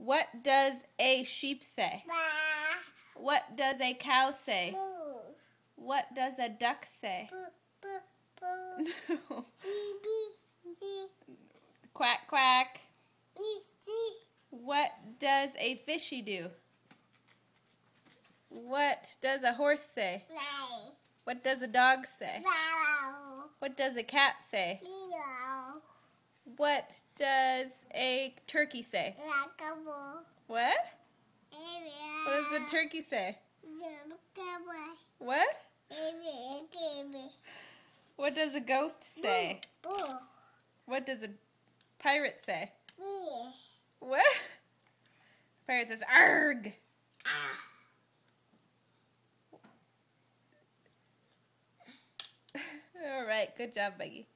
What does a sheep say? Bah. What does a cow say? Boo. What does a duck say? Boo, boo, boo. No. Bee, bee, bee. Quack, quack. Bee, bee. What does a fishy do? What does a horse say? Bye. What does a dog say? Wow. What does a cat say? Meow. What does a turkey say? Rockable. What? What does the turkey say? What? What does a ghost say? Boo. What does a pirate say? Bee. What? Pirate says, "Arg!" Ah. All right, good job, Buggy.